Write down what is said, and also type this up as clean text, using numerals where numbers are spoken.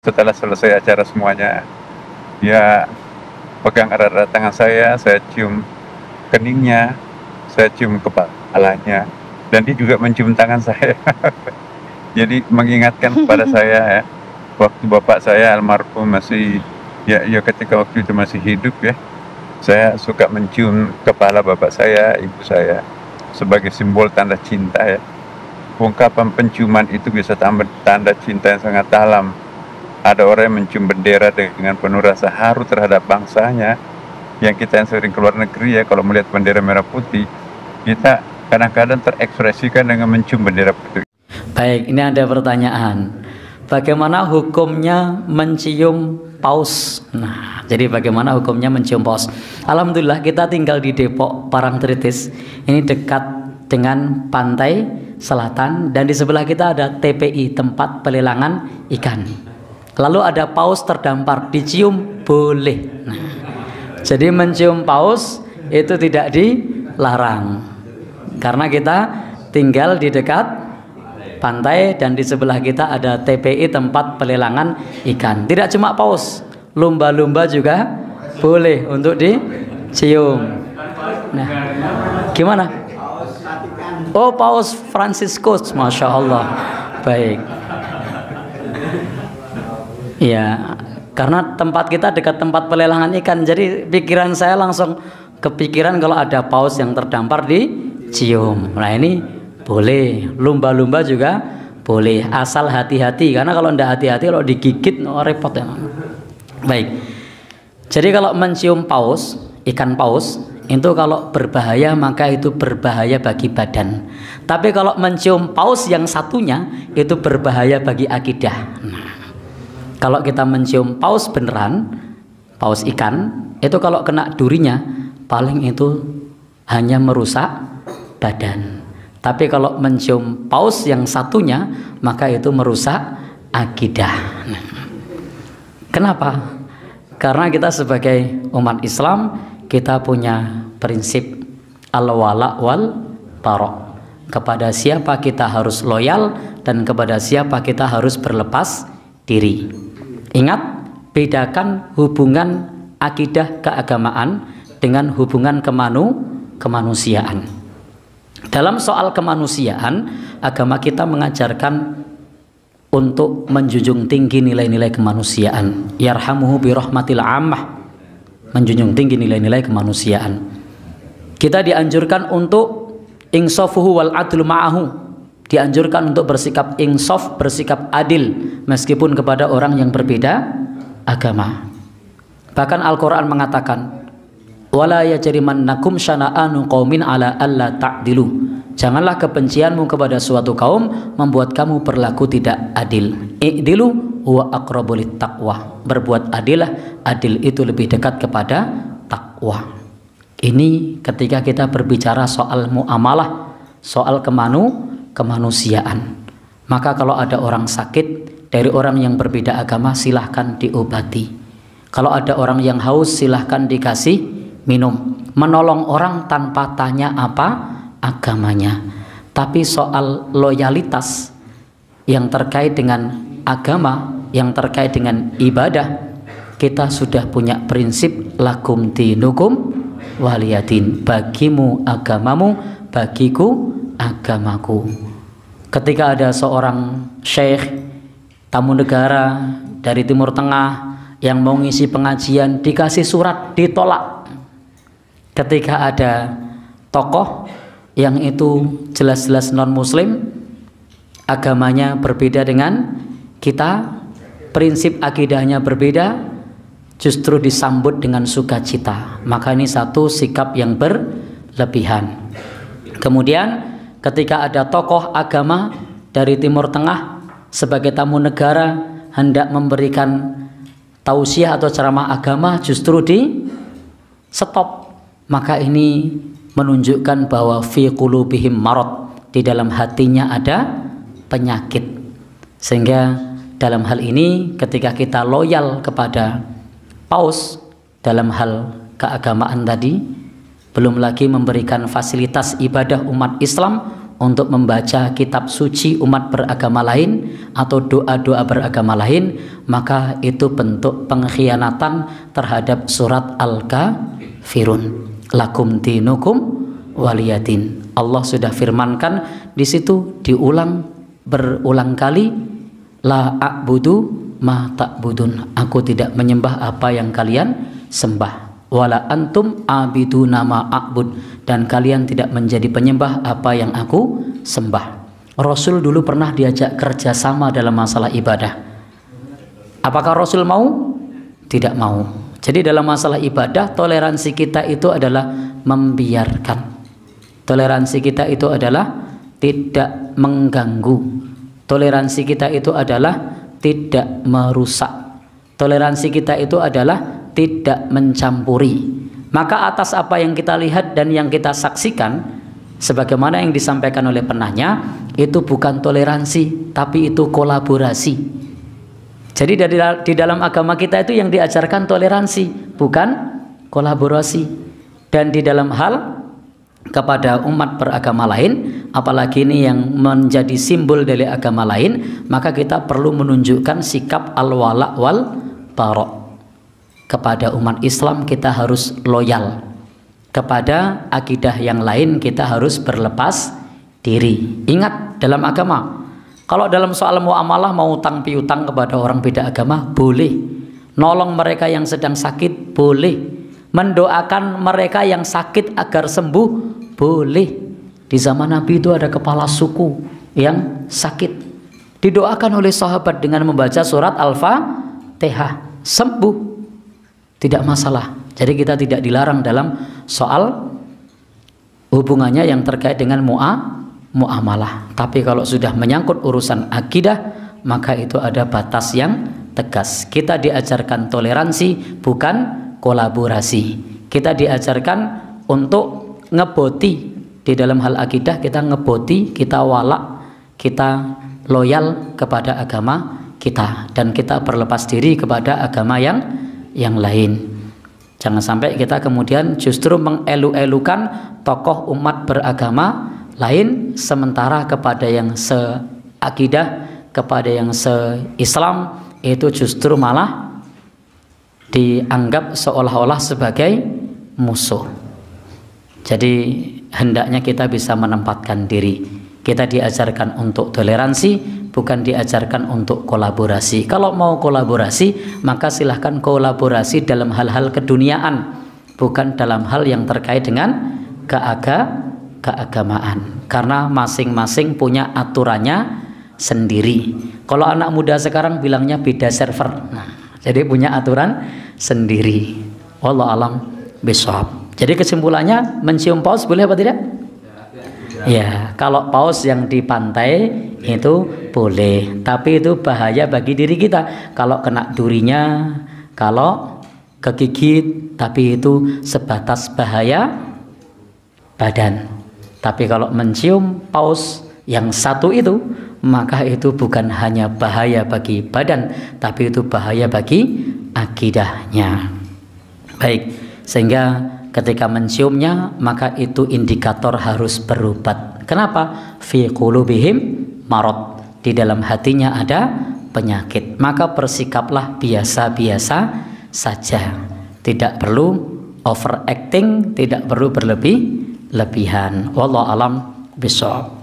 Setelah selesai acara semuanya, dia pegang erat-erat tangan saya cium keningnya, saya cium kepalanya, dan dia juga mencium tangan saya. Jadi mengingatkan kepada saya ya, waktu bapak saya almarhum masih ya ketika waktu itu masih hidup ya, saya suka mencium kepala bapak saya, ibu saya, sebagai simbol tanda cinta ya. Ungkapan penciuman itu bisa tanda cinta yang sangat dalam. Ada orang yang mencium bendera dengan penuh rasa haru terhadap bangsanya. Yang kita yang sering keluar negeri ya, kalau melihat bendera merah putih, kita kadang-kadang terekspresikan dengan mencium bendera putih. Baik, ini ada pertanyaan. Bagaimana hukumnya mencium paus? Nah, jadi bagaimana hukumnya mencium paus? Alhamdulillah kita tinggal di Depok, Parangtritis. Ini dekat dengan pantai selatan, dan di sebelah kita ada TPI, tempat pelelangan ikan. Lalu ada paus terdampar, dicium boleh. Nah, jadi mencium paus itu tidak dilarang, karena kita tinggal di dekat pantai dan di sebelah kita ada TPI, tempat pelelangan ikan. Tidak cuma paus, lumba-lumba juga boleh untuk dicium. Nah, gimana? Oh, Paus Fransiskus, Masya Allah. Baik. Ya, karena tempat kita dekat tempat pelelangan ikan, jadi pikiran saya langsung kepikiran kalau ada paus yang terdampar dicium. Nah, ini boleh, lumba-lumba juga boleh, asal hati-hati, karena kalau tidak hati-hati, kalau digigit repot ya. Baik, jadi kalau mencium paus, ikan paus, itu kalau berbahaya maka itu berbahaya bagi badan. Tapi kalau mencium paus yang satunya itu berbahaya bagi akidah. Nah, kalau kita mencium paus beneran, paus ikan, itu kalau kena durinya paling itu hanya merusak badan. Tapi kalau mencium paus yang satunya, maka itu merusak akidah. Nah, kenapa? Karena kita sebagai umat Islam, kita punya prinsip al-wala wal bara'. Kepada siapa kita harus loyal dan kepada siapa kita harus berlepas diri. Ingat, bedakan hubungan akidah keagamaan dengan hubungan kemanusiaan. Dalam soal kemanusiaan, agama kita mengajarkan untuk menjunjung tinggi nilai-nilai kemanusiaan. Yarhamuhu birahmatil ammah, menjunjung tinggi nilai-nilai kemanusiaan. Kita dianjurkan untuk insafuhu wal adlu ma'ahu, dianjurkan untuk bersikap insaf, bersikap adil meskipun kepada orang yang berbeda agama. Bahkan Al-Quran mengatakan, wala yajrimannakum syana'anu qaumin ala alla ta'dilu, janganlah kebencianmu kepada suatu kaum membuat kamu berlaku tidak adil. I'dilu huwa aqrabu littaqwa, berbuat adillah, adil itu lebih dekat kepada takwa. Ini ketika kita berbicara soal muamalah, soal kemanusiaan. Maka kalau ada orang sakit dari orang yang berbeda agama, silahkan diobati. Kalau ada orang yang haus, silahkan dikasih minum. Menolong orang tanpa tanya apa agamanya. Tapi soal loyalitas yang terkait dengan agama, yang terkait dengan ibadah, kita sudah punya prinsip lakum dinukum waliyadin, bagimu agamamu, bagiku agamaku. Ketika ada seorang syekh tamu negara dari Timur Tengah yang mau ngisi pengajian, dikasih surat, ditolak. Ketika ada tokoh yang itu jelas-jelas non muslim, agamanya berbeda dengan kita, prinsip akidahnya berbeda, justru disambut dengan sukacita. Maka ini satu sikap yang berlebihan. Kemudian ketika ada tokoh agama dari Timur Tengah sebagai tamu negara hendak memberikan tausiah atau ceramah agama, justru di stop. Maka ini menunjukkan bahwa fi qulubihim marad, di dalam hatinya ada penyakit. Sehingga dalam hal ini ketika kita loyal kepada paus dalam hal keagamaan tadi, belum lagi memberikan fasilitas ibadah umat Islam untuk membaca kitab suci umat beragama lain atau doa-doa beragama lain, maka itu bentuk pengkhianatan terhadap surat Al-Kafirun. Lakum dinukum waliyadin. Allah sudah firmankan di situ berulang kali, la a'budu ma ta'budun. Aku tidak menyembah apa yang kalian sembah. Wala antum abiduna ma a'bud, dan kalian tidak menjadi penyembah apa yang aku sembah. Rasul dulu pernah diajak kerjasama dalam masalah ibadah. Apakah Rasul mau? Tidak mau. Jadi dalam masalah ibadah, toleransi kita itu adalah membiarkan. Toleransi kita itu adalah tidak mengganggu. Toleransi kita itu adalah tidak merusak. Toleransi kita itu adalah tidak mencampuri. Maka atas apa yang kita lihat dan yang kita saksikan, sebagaimana yang disampaikan oleh penanya, itu bukan toleransi, tapi itu kolaborasi. Jadi di dalam agama kita itu yang diajarkan toleransi, bukan kolaborasi. Dan di dalam hal kepada umat beragama lain, apalagi ini yang menjadi simbol dari agama lain, maka kita perlu menunjukkan sikap al-wala wal bara'. Kepada umat Islam kita harus loyal, kepada akidah yang lain kita harus berlepas diri. Ingat, dalam agama, kalau dalam soal muamalah mau utang piutang kepada orang beda agama boleh, nolong mereka yang sedang sakit boleh, mendoakan mereka yang sakit agar sembuh boleh. Di zaman Nabi itu ada kepala suku yang sakit, didoakan oleh sahabat dengan membaca surat Al-Fatihah, sembuh, tidak masalah. Jadi kita tidak dilarang dalam soal hubungannya yang terkait dengan muamalah. Tapi kalau sudah menyangkut urusan akidah, maka itu ada batas yang tegas. Kita diajarkan toleransi, bukan kolaborasi. Kita diajarkan untuk ngeboti. Di dalam hal akidah kita ngeboti, kita wala, kita loyal kepada agama kita, dan kita berlepas diri kepada agama yang lain. Jangan sampai kita kemudian justru mengelu-elukan tokoh umat beragama lain, sementara kepada yang seakidah, kepada yang se-Islam itu justru malah dianggap seolah-olah sebagai musuh. Jadi hendaknya kita bisa menempatkan diri. Kita diajarkan untuk toleransi, bukan diajarkan untuk kolaborasi. Kalau mau kolaborasi, maka silahkan kolaborasi dalam hal-hal keduniaan, bukan dalam hal yang terkait dengan keagamaan. Karena masing-masing punya aturannya sendiri. Kalau anak muda sekarang bilangnya beda server. Nah, jadi punya aturan sendiri. Wallahu alam bishawab. Jadi kesimpulannya, mencium paus boleh apa tidak? Ya, kalau paus yang di pantai itu boleh, tapi itu bahaya bagi diri kita. Kalau kena durinya, kalau kegigit, tapi itu sebatas bahaya badan. Tapi kalau mencium paus yang satu itu, maka itu bukan hanya bahaya bagi badan, tapi itu bahaya bagi akidahnya. Baik, sehingga ketika menciumnya, maka itu indikator harus berobat. Kenapa? Fi qulubihim marad, di dalam hatinya ada penyakit. Maka bersikaplah biasa-biasa saja, tidak perlu overacting, tidak perlu berlebihan. Wallahu alam bishawab.